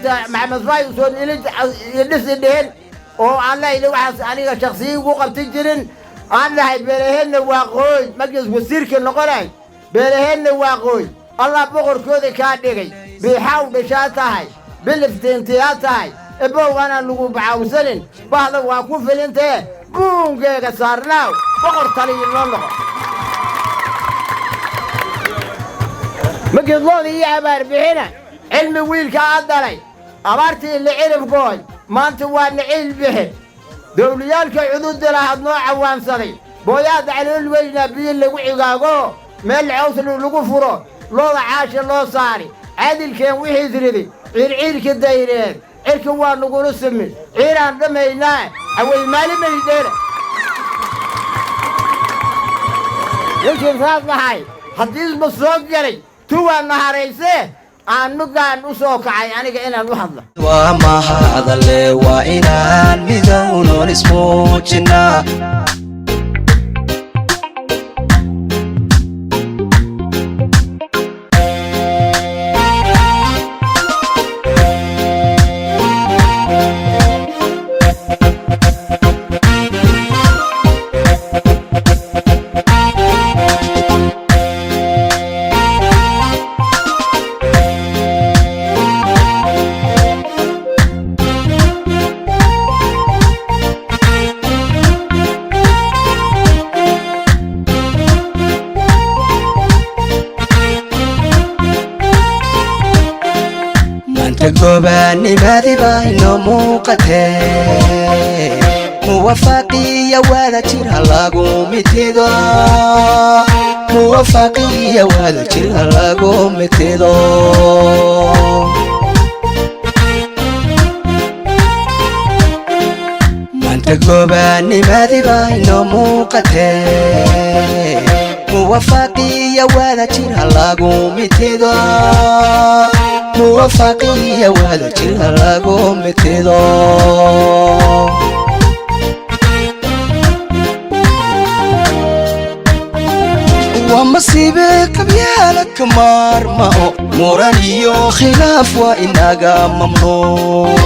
maanta maxamed fay soo dhis oo aan leeyahay waxaas aniga shakhsiyi ugu qabtin jirin aan lahay beelaheenna waa qooy magis wasiirka noqonay beelaheenna waa qooy allah boqorkooda kaa dhigay biixaw dhashaa tahay biliftiintiyaa tahay ebowgana lagu bacawsanin bahda waa ku filintee buungeega saarnaaw boqor taliya noo noqo magidlooda iyo abaar bixina cilmi wiilka aad dhalay abaartii la cirib gooy maanta waa naciil bixi dowliyaalka cududda lahaad noo cawaansaday booyaad calool weynaa biyo lagu cigaago meel cawslu lagu furo looda caasha loo saari caadilkeen wixii tiriday ciirciirka dayreed cirka waa nagula simin ciiraan dhammaynaa away maalimaydheera ninkii saas lahay haddiisba soo gelay tuwaa naharaysee aanugaan u soo kacay aniga inaan u hadlo waa mahadale waa inaan midownoon ismuujinaa gobaanimadii baa inoo muuqatee muwafaaqiya wada jir halagu mitido muwafaaqiya wada jir halagu mitido maanta gobaanimadii baa inoo muuqatee muwafaaqiya wada jir halagu mitido muwafaaqiya wada jir halagu mitido waa masiibe kabyaala ka maarmao muran iyo khilaaf waa inaga mamnuuc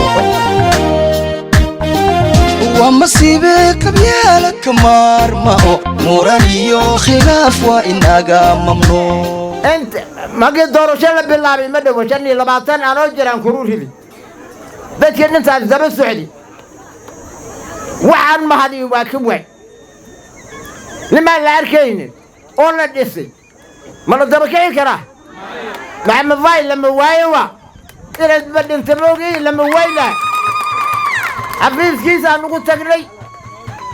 waa masiibe kabyaala ka maarmao muran iyo khilaaf waa inaga mamnuuc انت ما قدروا شل بالله ما دو شني لبعتن انا جيران كروري بدك انت الزب السعودي وعن ما هذه واكب وين لما لا اركين ولا دسي ما ندركين كرا مع موبايل لما وايوا إذا بدي انت موجي لما وايلا حبيب كيسان نقول تقلي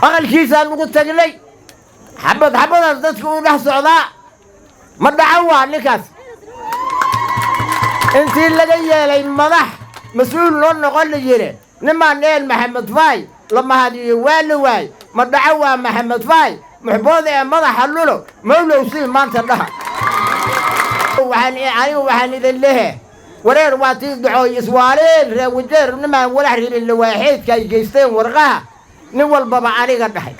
اغل كيسان نقول تقلي حبض تذكروا له سعداء ما دعوا لكاس انت اللي جايه لي مدح مسؤول لون نقول لي نما نيل محمد فاي لما هذه واي ما دعوا محمد فاي محبوظ يا مدح حلولو مولى وسيل ما انت لها وحن اذا له ورير واتي دعوا يسوالين وجير نما ولا حريم اللي واحد كاي جيستين ورقها نول بابا علي قدحي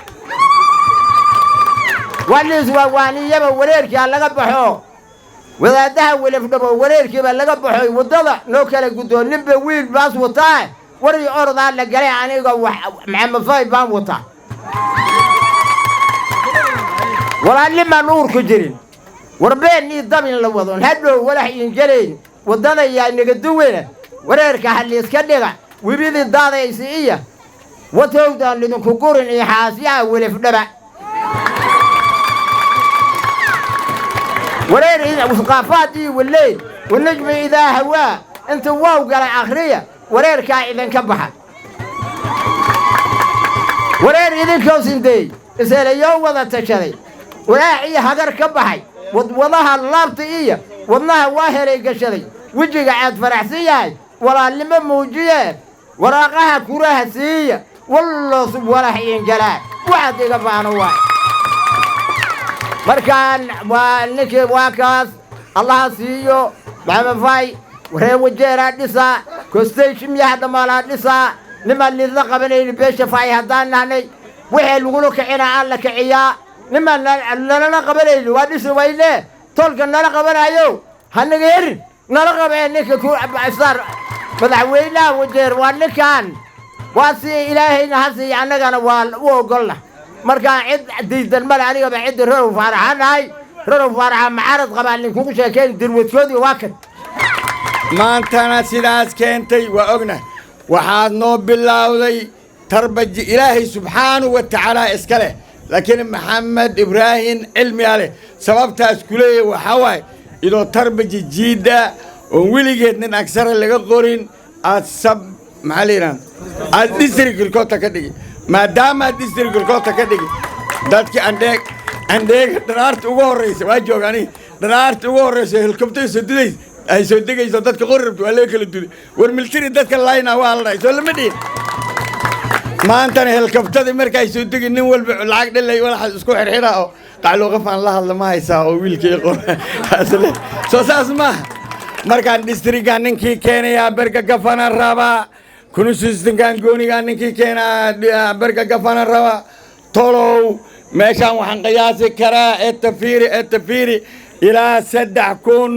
والناس واني يبا وريرك لغا بخو wadaadaha welafdhabo wareerkiiba laga baxay wadada noo kala gudoon ninba wiil baas wataa warii ordaa la galay aniga maxamed fay baan wataa walaalli ma nuur ku jirin warbeen dabin la wadon hadhow walax injaleyn wadada yaa naga duwena wareerka hal iska dhiga wibidi daadaysi iyo watowdan lidinku gurin iyo xaasiyaha welafdhaba ورير إذا وثقافاتي والليل والنجم إذا هوا أنت واو قال آخرية ورير كا إذا كبحت ورير إذا كوسين دي إسأل يوم وضع تشري ولا إيه هجر كبحي وضعها اللابطئية وضعها واهري قشري وجه قاعد فرحسية ولا لما موجية وراقها كراها سية والله صب ولا حين جلال واحد يقفان واحد مركان ونكي واكاس الله سيو محمد فاي وهي وجيرا نساء كستيشم يحد مالا نساء لما اللي ذقبني بيش فاي هدان ناني وحي الوغلو كعينا عالك عياء لما لنا قبلي وادس ويلي تولك لنا قبل ايو هنغير نلقى بين نكي كو عصار مدحوينا وجير وانا كان واسي إلهينا هسي أنا وقلنا مركا عد ديد المال عليها بعد رورو فرحان هاي رورو فرحان معارض قبل اللي كوكو شاكين دروتكودي واكد ما أنتنا سلاس كنتي وأغنى وحاد نوب بالله وذي تربج إلهي سبحانه وتعالى إسكاله لكن محمد إبراهيم علمي عليه سبب تاسكولي وحواي إذا تربج جيدة ووليجت من أكثر اللي قرين أتصب معلينا الدستريك الكوتا كدي ما دام الدستريك الكوتا كدي دتك عندك درارت وغوريس واجو يعني درارت وغوريس الكبتة سديس أي سديك إذا دتك قربت ولا كل الدنيا والملتري دتك اللاينا والله ولا مدين ما أنت الكبتة دي مركز سديك النول العقد اللي ولا حد اسكو حرحرة قالوا غفان الله ما يساوي ويلك يقول أصله سوساس ما مركان دستريك عنك كينا يا بركة غفان الرابع كنوسيستن كان قوني عنك كينا بركة غفان الرابع طولو ماشان وحن قياسي كرا التفيري إلى سدع كون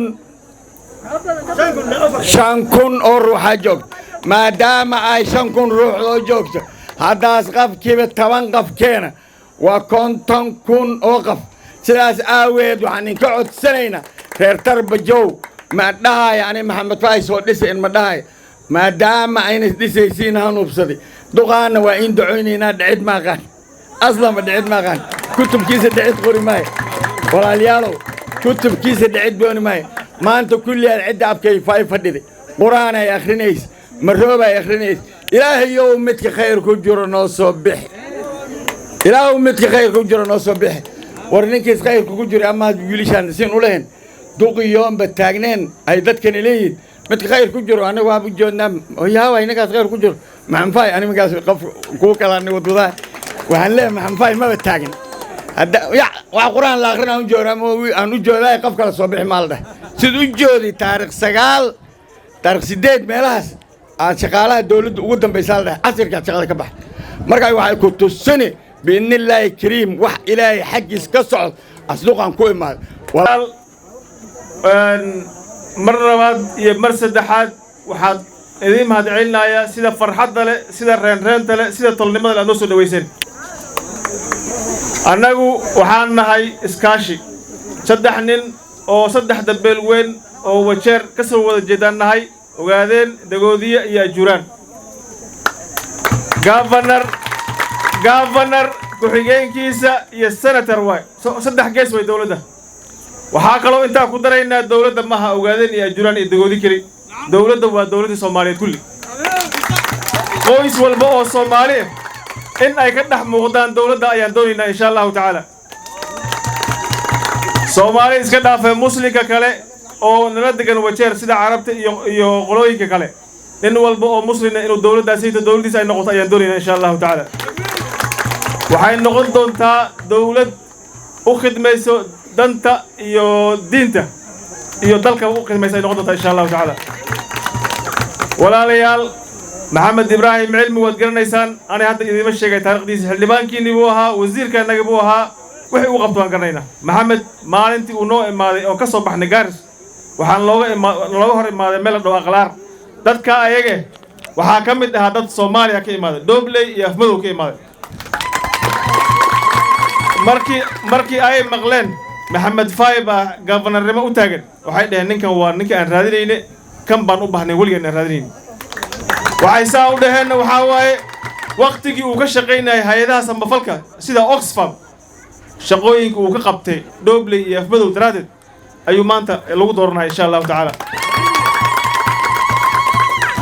شانكون أو روح جوك ما دام أي شانكون روح جوك هذا قف كيف توان قف كينا وكنتم كون أوقف سلاس آويد وحن نقعد سنينا غير ترب جو ما ده يعني محمد فايز ودسي إن ما ده ما دام أين دسي سينها نبصدي دقانا وإن دعوني نادعد ما غان أصلا ما دعد ما غان كتب كيس دعد غوري ماي ولا اليالو كتب كيس دعد بوني ماي ما أنت كل العد أبكي فاي فددي قرآن يا أخرينيس مروبة يا أخرينيس إلهي يوم متك خير كجر نصبح إلهي يوم متك خير كجر نصبح ورنيكيس خير كجر أما يقوليشان سين ولهن دوقي يوم بتاجنين أيدت كان ليه متك خير كجر أنا وابو جونام ويا هوا هناك خير كجر ما عنفاي أنا مقاس قف كوكلا أنا وضوضا وهنلاه ما عنفاي ما بتاجن هذا يا وقرآن الآخرين أنا جورا مو أنا جورا يقف كلا صبح مالده سيدو جودي تاريخ سجال تاريخ سديد ملاس شغالة دولة وقدم بيسالة عصير كانت شغالة كبح مركا واحد كنت السنة بإن الله كريم وح إلهي حق يسكسر أصدق عن كل مال مرة بعد يمرسد حد وحد إذا ما دعينا يا سيدا فرحات دله سيدا رين دله سيدا طلنا دله نوصل دويسين أنا وحنا هاي إسكاشي صدحنين أو صدح دبل وين أو وشر كسر وده جدان هاي وقاعدين دقودية يا جوران غافنر كحجين كيسة يا سنتر واي صدح جيس وي دولة ده وحاكلو أنت قدرنا الدولة ده مها وقاعدين يا جوران الدقودي كري دولة ده ودولة الصومالية كله قويس والبقى الصومالية إن أي كده مقدان دولة ده يندوننا إن شاء الله تعالى Soomaali iska dhaafay muslimka kale oo nala degan wajeer sida carabta iyo qolooyinka kale in walba oo muslina inuu dawladdiisa ay noqoto ayaan doonaynaa insha Allah taala waxay noqon doontaa dawlad u khidmayso danta iyo diinta iyo dalka u khidmayso ay noqon doontaa insha Allah taala walaalayaal maxamed ibraahim cilmi waad garanaysaan ana hadda idima sheegay taariikhdiisa xildhibaankiini buu ahaa wasiirkanaga buu ahaa wixii uu qabto aan garanayna maxamed maalintii uu noo imaaday oo ka soo baxnay gaaris waxaan looga hor imaaday meel dhow aqlaar dadka ayaga waxaa ka mid ahaa dad Soomaaliya ka imaaday Dobley iyo Afmadow ka imaaday markii ay maqleen maxamed Fayba governornimo u taagan waxay dhaheen ninkan waa ninka aan raadinayne kan baan u baahnay waligeed aan raadinayne waxay saa u dhaheen waxa waaye waqtigii uu ka shaqeynayay hay'adaha samafalka sida Oxfam shaqooyinka uu ka qabtay Dobley iyo Afmadow daraadeed ayuu maanta lagu dooranayaa insha Allah taala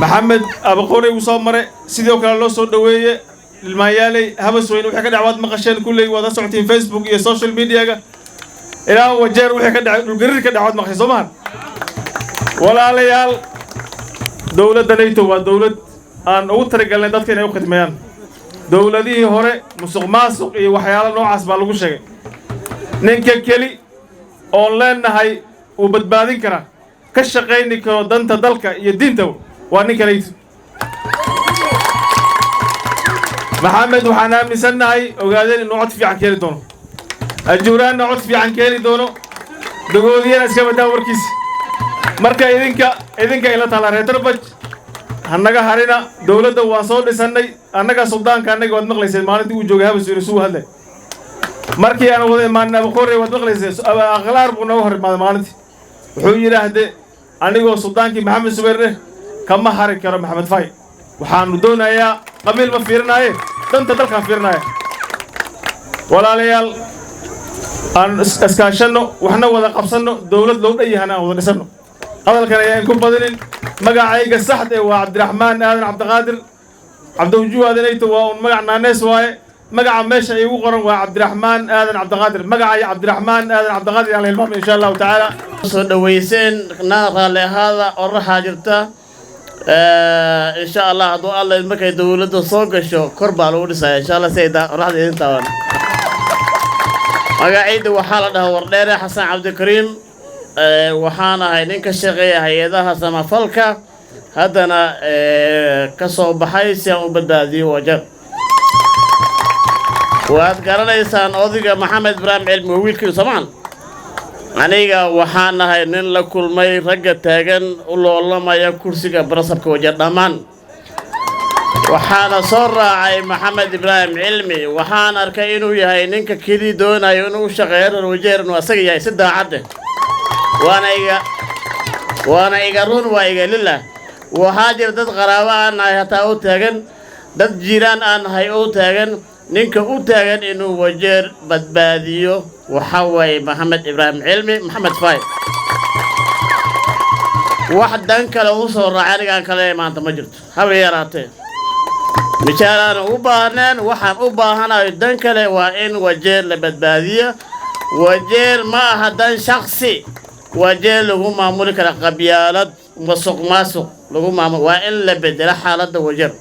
maxamed abaqoonay uu soo maray sidoo kale loo soo dhaweeyay ilmaayaalay habasweyn wixii ka dhacwad maqasheen kulay wada socotiin Facebook iyo social media-ga ilaa wajeer wixii ka dhacay dhulgariir ka dhacwad maqasheen Soomaan walaalayaal dawladda Nato waa dawlad aan ugu talagalnay dadka inay u khidmeeyaan dawladihii hore musuqmaasuq iyo waxyaalo noocaas baa lagu sheegay ninka keli oo leenahay uu badbaadin kara ka shaqeyn karo danta dalka iyo diinta waa ninka Nato maxamed waxaan aaminsanahay ogaadeen inuu cod fiican keeni doono ajuuraanna cod fiican keeni doono dagoodiyana iska badaa warkiisa marka idinka ila tala reer Tarbaj هنجا هرينا دولة وانصور لسنة أنجا سلطان كان نجا ودمغلس المالتي وجوجها بس يرسوه هذا مركي أنا وذي ما نبخوري ودمغلس أغلار بنوهر ما مالتي وحوي هذا أنا جو سلطان كي محمد سويره كم حرك كرم محمد فاي وحان دونا يا قبيل ما فيرنا إيه تنت تلقى فيرنا إيه ولا ليال أن اسكاشنو وحنا وذا قبسنو دولة لو أي هنا وذا نسنو هذا كان يكون بدل مقاعي قصحت وعبد الرحمن آذن عبد القادر عبد الوجوه هذا نيته ومقع ناس واي مقع ماشي يوقرن وعبد الرحمن آذن عبد القادر مقع عبد الرحمن آذن عبد القادر يعني المهم إن شاء الله تعالى دويسين نار لهذا أروح جرته إن شاء الله هذو الله المكي دولته صوق شو قرب على ورثة إن شاء الله سيدا راح أنت وانا مقاعيد وحالة وردير حسن عبد الكريم وحانا هاي نينك الشغية هيداها سما فلكا هدنا كسو بحيث يوم بدادي وجب وأذكرنا إنسان أوذيك محمد إبراهيم علمي ويلكي سمان أنيقا وحانا هاي نين لكل ماي رقا تاغن والله ما يكرسيك برسبك وجد أمان وحانا صرع عي محمد إبراهيم علمي وحانا أركينو يهي نينك كيدي دونا يونو شغير وجير واسقي يهي سدى عده وانا ايغارون وايغا لله وهاجر دد قراوه ان هتا او تاغن دد جيران ان هي او تاغن نينكا او تاغن انو وجير بدباديو وحوي محمد ابراهيم علمي محمد فايد واحد دنك لو سو راعي كان ما انت ما جرت هبل يراتي مشاران او باهنان waxaan u baahanahay dan kale waa in wajeer la badbaadiyo wajeer ma hadan shakhsi wajeer lagu maamuli kara qabyaalad masuq lagu maamul waa in la bedelo xaaladda wajeer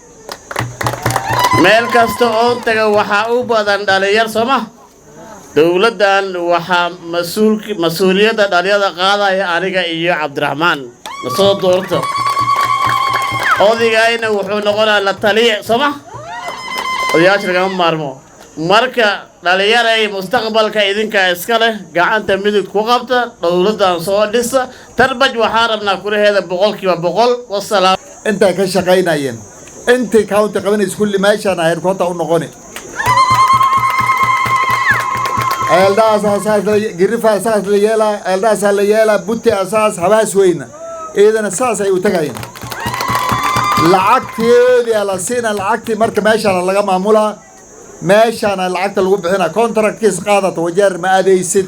meel kasta oo taga waxa u badan dhalinyar Soomaa dawladdan waxa mas'uuliyadda dhalinyarada qaadaya aniga iyo Cabdiraxmaan soo doorto odigayna wuxuu noqonaa la taliye Soomaa odayaasha laga maarmo marka dhalinyarada mustaqbalka idinka iska leh gacanta midid ku qabta dawladdan soo dhisa tarbaj waxaan rabnaa kulaheeda 100% wasalaam inta ka shaqeynayeen inta county qabanaysa kulli meeshaan ay koonta u noqonay eldaas asaas girifa asaas la yeela eldaas la yeela butti asaas habaas weyna eedana saas ay u tagayeen lacagteedii la siina lacagtii marka meeshaan laga maamulaa meeshaan lacagta lagu bixina contract kiis qaadata wajeer ma aadaysid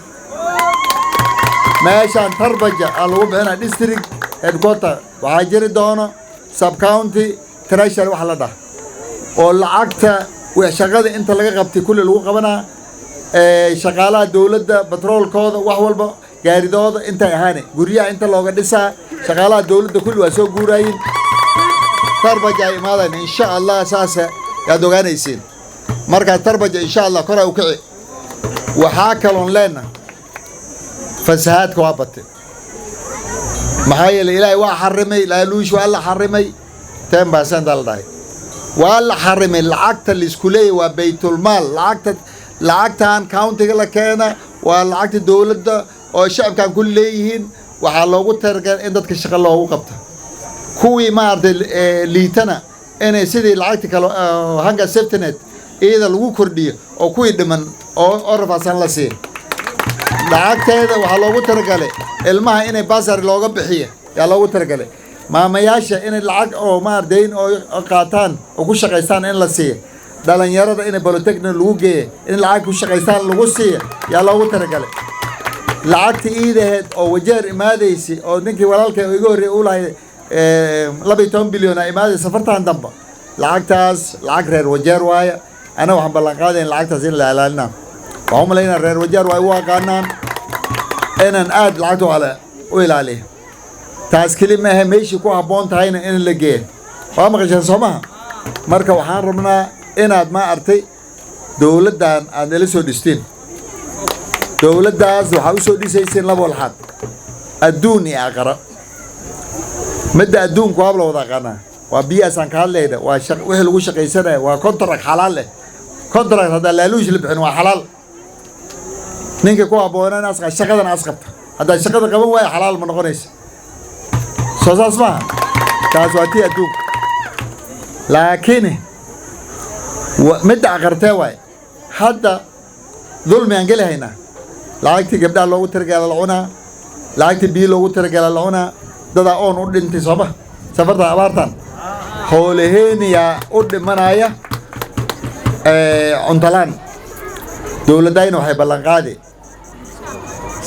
meeshaan tarbaja lagu bixina district headquarter waxa jiri doono sub county treasury wax la dhaho oo lacagta wax shaqada inta laga qabtay kulli lagu qabanaa shaqaalaha dawladda batroolkooda wax walba gaaridooda inta ahaane guriyaha inta looga dhisaa shaqaalaha dawladda kulli waa soo guurayeen tarbaja imaadaan insha Allah saasa yaad ogaanaysiin marka tarbaja insha Allah kora u kici waxa kaloon leena fasahaadka waa batay maxaa yeelay ilaahay waa xarimay laaluush waa la xarimay tan baasan dalday waa la xarimay lacagta la isku leeyahay waa baytul maal lacagtan countiga la keena waa lacagta dawladda oo shacabkan ku leeyihiin waxa loogu targal in dadka shaqo loogu qabto kuwii ma arday liitana inay sidii lacagta kale hanga safety net iyada lagu kordhiyo oo kuwii dhiman oo orfaasan la siin lacagteeda waxa loogu targalay ilmaha inay basar looga bixiyo yaa loogu targalay maamayaasha inay lacag oo ma ardayn oo qaataan oo ku shaqeystaan in la siiyo dhalinyarada inay polytechnic lagu geeyo in lacag ku shaqeystaan lagu siiyo yaa loogu targalay lacagta iidaheed oo wajeer imaadaysi oo ninkii walaalkay iga horreeyay u lahayd 12 bilyan imaadaysa safartan damba lacagtaas lacag reer wajeer waaya ana waxaan ballan qaadayn lacagtaas in la ilaalina waxaan malaynaa reer wajeer way u aqaanaan inaan aad lacagta wala u ilaaliyo taas kelima ah meeshii ku habboon tahayna in la geeyo waa maqashaan Soomaa marka waxaan rabnaa inaad ma artay dawladdan aad la soo dhisteen dawladdaas waxa u soo dhisayseen laba walxad adduun iyo aqra مدة أدون قابل وضع قناة وبيئة كهالله وإحنا لقول شقي سنة وكونتراك حلال له كونتراك هذا لالوش اللي بحنوا حلال نيجي كوا بونا ناس الشقة ناس قبط هذا الشقة قبل ويا حلال من غنيس سوسا اسمع كازواتي أدون laakiin midda aqartee waay hadda dulmi aan geli haynaa lacagtii gabdhaha loogu talagalay la cunaa lacagtii biyo loogu talagalay la cunaa dadaa oon u dhintay sooma safartan abaartan xoolaheeniyaa u dhimanaya cuntalaan dowladayna waxay ballanqaadi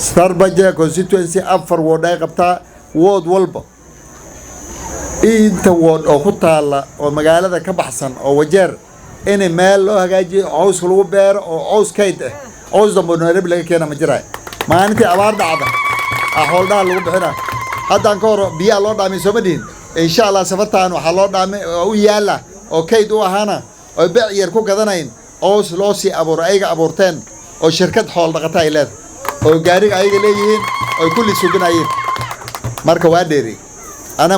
Starbaja constituency 4 ward ay qabtaa ward walba inta ward oo ku taala oo magaalada ka baxsan oo Wajeer in meel loo hagaajiyo caws lagu beero oo caws kayd ah caws dambe Nairobi laga keena ma jiray maalintii abaar dhacda xoolaha lagu bixina haddaan ka hor biyo loo dhaamay Soomaaliya insha Allah safartaan waxa loo dhaamay oo yaala oo kayd u ahaana oo beec yar ku gadanayn caws loo si abuur ayga abuurteen oo shirkad xool dhaqata ay leedahay oo gaariga ayga leeyihiin oo kulli suganayeen marka waa dheeri ana